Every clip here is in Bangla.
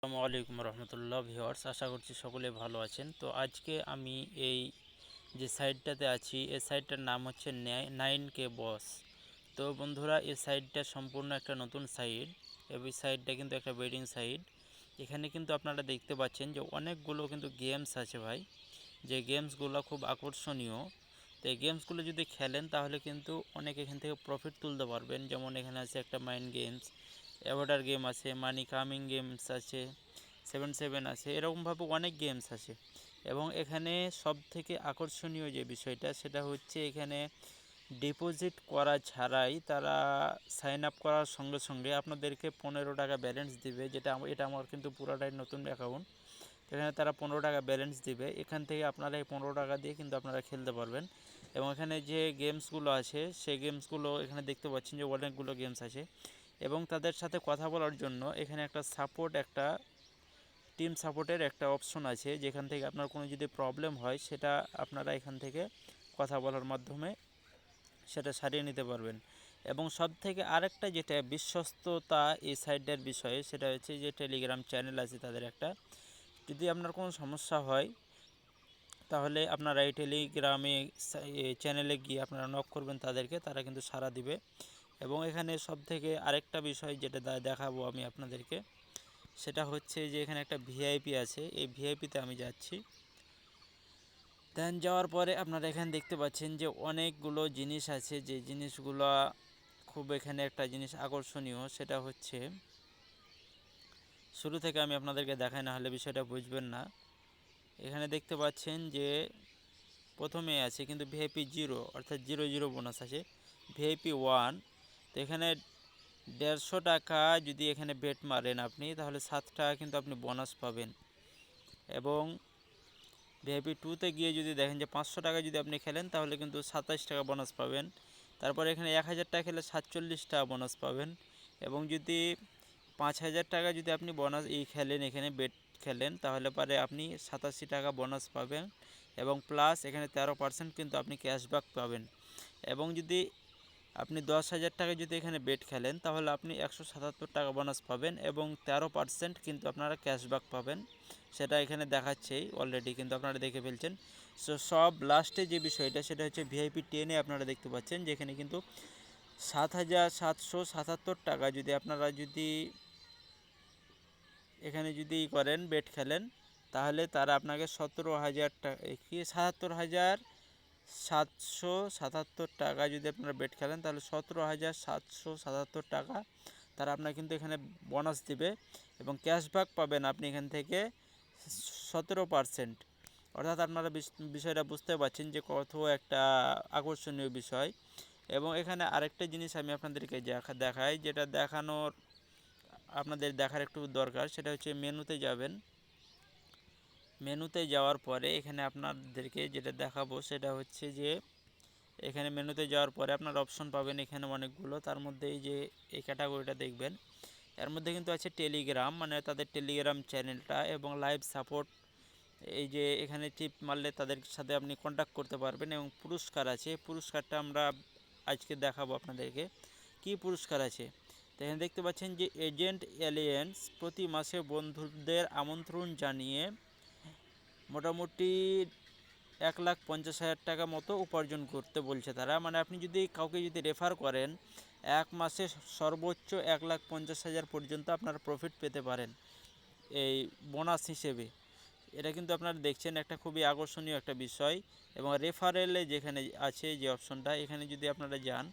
আসসালামু আলাইকুম রহমতুল্লাহ ভিউয়ার্স, আশা করছি সকলে ভালো আছেন। তো আজকে আমি এই যে সাইটটাতে আছি, এই সাইটটার নাম হচ্ছে 9K বস। তো বন্ধুরা, এই সাইটটা সম্পূর্ণ একটা নতুন সাইট। এই সাইটটা কিন্তু একটা বেটিং সাইট। এখানে কিন্তু আপনারা দেখতে পাচ্ছেন যে অনেকগুলো কিন্তু গেমস আছে ভাই, যে গেমসগুলো খুব আকর্ষণীয়। তো এই গেমসগুলো যদি খেলেন তাহলে কিন্তু অনেক এখান থেকে প্রফিট তুলতে পারবেন। যেমন এখানে আছে একটা মাইন্ড গেমস, অ্যাভোটার গেম আছে, মানি কামিং গেমস আছে, 7 আছে, এরকমভাবে অনেক গেমস আছে। এবং এখানে সব থেকে আকর্ষণীয় যে বিষয়টা সেটা হচ্ছে এখানে ডিপোজিট করা ছাড়াই তারা সাইন আপ করার সঙ্গে সঙ্গে আপনাদেরকে 15 টাকা ব্যালেন্স দিবে। এটা আমার কিন্তু পুরোটাই নতুন অ্যাকাউন্ট। এখানে তারা 15 টাকা ব্যালেন্স দিবে। এখান থেকে আপনারা এই 15 টাকা দিয়ে কিন্তু আপনারা খেলতে পারবেন। এবং এখানে যে গেমসগুলো আছে সেই গেমসগুলো এখানে দেখতে পাচ্ছেন যে অনেকগুলো গেমস আছে। এবং তাদের সাথে কথা বলার জন্য এখানে একটা টিম সাপোর্টের একটা অপশন আছে, যেখান থেকে আপনার কোনো যদি প্রবলেম হয় সেটা আপনারা এখান থেকে কথা বলার মাধ্যমে সেটা সারিয়ে নিতে পারবেন। এবং সব থেকে আরেকটা যেটা বিশ্বস্ততা এই সাইটের বিষয়ে, সেটা হচ্ছে যে টেলিগ্রাম চ্যানেল আছে তাদের একটা। যদি আপনার কোনো সমস্যা হয় তাহলে আপনারা এই টেলিগ্রামে চ্যানেলে গিয়ে আপনারা নক করবেন তাদেরকে, তারা কিন্তু সাড়া দিবে। এবং এখানে সব থেকে আরেকটা বিষয় যেটা দেখাবো আমি আপনাদেরকে, সেটা হচ্ছে যে এখানে একটা ভিআইপি আছে। এই ভিআইপিতে আমি যাচ্ছি। দেন যাওয়ার পরে আপনারা এখানে দেখতে পাচ্ছেন যে অনেকগুলো জিনিস আছে, যে জিনিসগুলো খুব এখানে একটা জিনিস আকর্ষণীয়, সেটা হচ্ছে শুরু থেকে আমি আপনাদেরকে দেখাই, না হলে বিষয়টা বুঝবেন না। এখানে দেখতে পাচ্ছেন যে প্রথমে আছে কিন্তু ভিআইপি 0, অর্থাৎ 0 বোনাস আছে। ভিআইপি 1, তো এখানে 150 টাকা যদি এখানে বেট মারেন আপনি, তাহলে 7 টাকা কিন্তু আপনি বোনাস পাবেন। এবং ভিআইপি 2তে গিয়ে যদি দেখেন যে 500 টাকা যদি আপনি খেলেন তাহলে কিন্তু 27 টাকা বোনাস পাবেন। তারপর এখানে 1000 টাকা খেলে 47 টাকা বোনাস পাবেন। এবং যদি 5000 টাকা যদি আপনি বোনাস খেলেন, এখানে বেট খেলেন, তাহলে পরে আপনি 87 টাকা বোনাস পাবেন। এবং প্লাস এখানে 13% কিন্তু আপনি ক্যাশব্যাক পাবেন। এবং যদি আপনি 10,000 টাকা যদি এখানে বেট খেলেন তাহলে আপনি 177 টাকা বোনাস পাবেন এবং 13% কিন্তু আপনারা ক্যাশব্যাক পাবেন। সেটা এখানে দেখাচ্ছেই অলরেডি, কিন্তু আপনারা দেখে ফেলছেন। সো সব লাস্টে যে বিষয়টা সেটা হচ্ছে ভিআইপি 10-এ আপনারা দেখতে পাচ্ছেন যেখানে কিন্তু 7,777 টাকা যদি আপনারা এখানে যদি করেন, বেট খেলেন, তাহলে তারা আপনাকে 17,000 টাকা কি 77,777 টাকা যদি আপনারা বেট খেলেন তাহলে 17,777 টাকা তারা আপনার কিন্তু এখানে বোনাস দিবে। এবং ক্যাশব্যাক পাবেন আপনি এখান থেকে 17%। অর্থাৎ আপনারা বিষয়টা বুঝতে পারছেন যে কত একটা আকর্ষণীয় বিষয়। এবং এখানে আরেকটা জিনিস আমি আপনাদেরকে দেখাই, যেটা আপনাদের দেখার একটু দরকার, সেটা হচ্ছে মেনুতে যাবেন। মেনুতে যাওয়ার পরে এখানে আপনাদেরকে যেটা দেখাবো সেটা হচ্ছে যে এখানে মেনুতে যাওয়ার পরে আপনার অপশন পাবেন এখানে অনেকগুলো। তার মধ্যে এই ক্যাটাগরিটা দেখবেন, এর মধ্যে কিন্তু আছে টেলিগ্রাম, মানে তাদের টেলিগ্রাম চ্যানেলটা এবং লাইভ সাপোর্ট। এই যে এখানে টিপ মারলে তাদের সাথে আপনি কন্ট্যাক্ট করতে পারবেন। এবং পুরস্কার আছে, পুরস্কারটা আমরা আজকে দেখাবো আপনাদেরকে কি পুরস্কার আছে। তো এখানে দেখতে পাচ্ছেন যে এজেন্ট অ্যালিয়েন্স প্রতি মাসে বন্ধুদের আমন্ত্রণ জানিয়ে মোটামুটি 1,50,000 টাকা মতো উপার্জন করতে বলছে তারা। মানে আপনি যদি কাউকে যদি রেফার করেন, এক মাসে সর্বোচ্চ 1,50,000 পর্যন্ত আপনারা প্রফিট পেতে পারেন এই বোনাস হিসেবে। এটা কিন্তু আপনারা দেখছেন একটা খুবই আকর্ষণীয় একটা বিষয়। এবং রেফারেলে যেখানে আছে যে অপশনটা, এখানে যদি আপনারা যান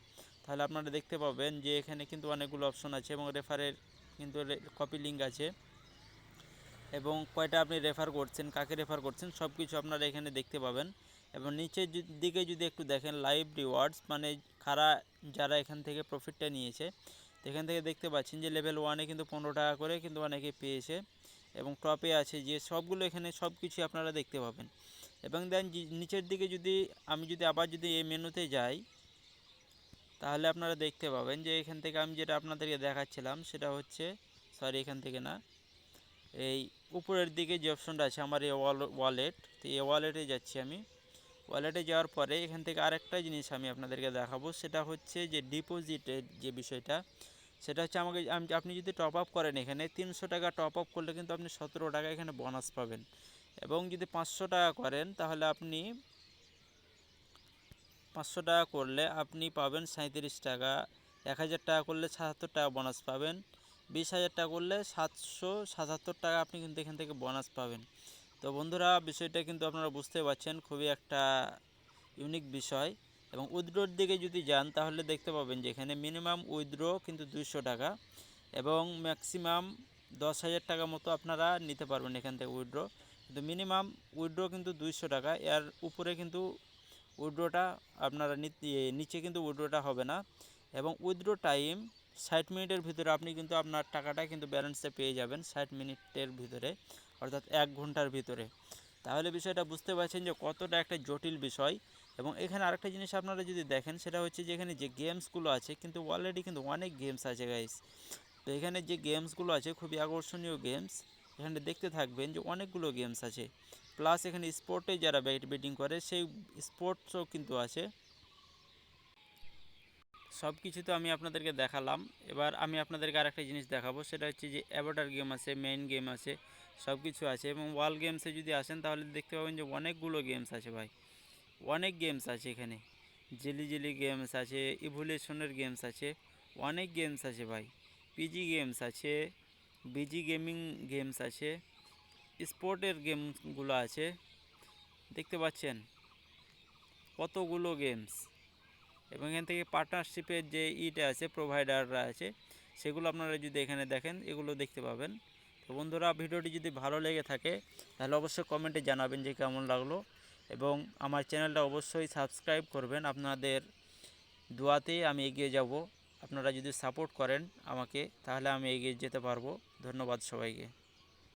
তাহলে আপনারা দেখতে পাবেন যে এখানে কিন্তু অনেকগুলো অপশন আছে এবং রেফারের কিন্তু কপি লিঙ্ক আছে। এবং কয়টা আপনি রেফার করছেন, কাকে রেফার করছেন, সব কিছু আপনারা এখানে দেখতে পাবেন। এবং নিচের দিকে যদি একটু দেখেন লাইভ রিওয়ার্ডস, মানে যারা এখান থেকে প্রফিটটা নিয়েছে, এখান থেকে দেখতে পাচ্ছেন যে লেভেল 1-এ কিন্তু 15 টাকা করে কিন্তু অনেকে পেয়েছে। এবং টপে আছে যে সবগুলো, এখানে সব কিছু আপনারা দেখতে পাবেন। এবং দেন নিচের দিকে আমি আবার এই মেনুতে যাই, তাহলে আপনারা দেখতে পাবেন যে এখান থেকে আমি যেটা আপনাদেরকে দেখাচ্ছিলাম সেটা হচ্ছে, সরি এখান থেকে না, এই উপরের দিকে যে অপশনটা আছে আমার এই ওয়ালেট, তো এই ওয়ালেটে যাচ্ছি আমি। ওয়ালেটে যাওয়ার পরে এখান থেকে আরেকটা জিনিস আমি আপনাদেরকে দেখাবো, সেটা হচ্ছে যে ডিপোজিটের যে বিষয়টা, সেটা হচ্ছে আপনি যদি টপ আপ করেন এখানে 300 টাকা টপ আপ করলে কিন্তু আপনি 17 টাকা এখানে বোনাস পাবেন। এবং যদি 500 টাকা করেন তাহলে আপনি 500 টাকা করলে আপনি পাবেন 37 টাকা। 1000 টাকা করলে 77 টাকা বোনাস পাবেন। 20,000 টাকা করলে 777 টাকা আপনি কিন্তু এখান থেকে বোনাস পাবেন। তো বন্ধুরা, বিষয়টা কিন্তু আপনারা বুঝতে পারছেন, খুবই একটা ইউনিক বিষয়। এবং উইথড্রোর দিকে যদি যান তাহলে দেখতে পাবেন যে এখানে মিনিমাম উইথড্রো কিন্তু 200 টাকা এবং ম্যাক্সিমাম 10,000 টাকা মতো আপনারা নিতে পারবেন এখান থেকে উইথড্রো। কিন্তু মিনিমাম উইথড্রো কিন্তু 200 টাকা, এর উপরে কিন্তু উইথড্রোটা আপনারা নিচে কিন্তু উইথড্রোটা হবে না। এবং উইথড্রো টাইম 60 মিনিটের ভিতরে আপনি কিন্তু আপনার টাকাটা কিন্তু ব্যালেন্সে পেয়ে যাবেন 60 মিনিটের ভিতরে, অর্থাৎ 1 ঘন্টার ভিতরে। তাহলে বিষয়টা বুঝতে পারছেন যে কতটা একটা জটিল বিষয়। এবং এখানে আরেকটা জিনিস আপনারা যদি দেখেন সেটা হচ্ছে যে এখানে যে গেমসগুলো আছে কিন্তু অলরেডি কিন্তু অনেক গেমস আছে গাইস। তো এখানে যে গেমসগুলো আছে খুবই আকর্ষণীয় গেমস, এখানে দেখতে থাকবেন যে অনেকগুলো গেমস আছে। প্লাস এখানে স্পোর্টে যারা বেটিং করে সেই স্পোর্টসও কিন্তু আছে। সব কিছু তো আমি আপনাদেরকে দেখালাম। এবার আমি আপনাদেরকে আরেকটা জিনিস দেখাবো, সেটা হচ্ছে যে অ্যাভাটার গেম আছে, মেইন গেম আছে, সব কিছু আছে। এবং ওয়াল গেমসে যদি আসেন তাহলে দেখতে পাবেন যে অনেকগুলো গেমস আছে ভাই, অনেক গেমস আছে এখানে। জেলি জেলি গেমস আছে, ইভলিউশনের গেমস আছে, অনেক গেমস আছে ভাই। পিজি গেমস আছে, বিজি গেমিং গেমস আছে, স্পোর্টের গেমগুলো আছে, দেখতে পাচ্ছেন কতগুলো গেমস। এবং এখান থেকে পার্টনারশিপের যে আছে প্রোভাইডাররা আছে সেগুলো আপনারা যদি এখানে দেখেন এগুলো দেখতে পাবেন। তো বন্ধুরা, ভিডিওটি যদি ভালো লেগে থাকে তাহলে অবশ্যই কমেন্টে জানাবেন যে কেমন লাগলো। এবং আমার চ্যানেলটা অবশ্যই সাবস্ক্রাইব করবেন, আপনাদের দোয়াতেই আমি এগিয়ে যাব। আপনারা যদি সাপোর্ট করেন আমাকে তাহলে আমি এগিয়ে যেতে পারবো। ধন্যবাদ সবাইকে।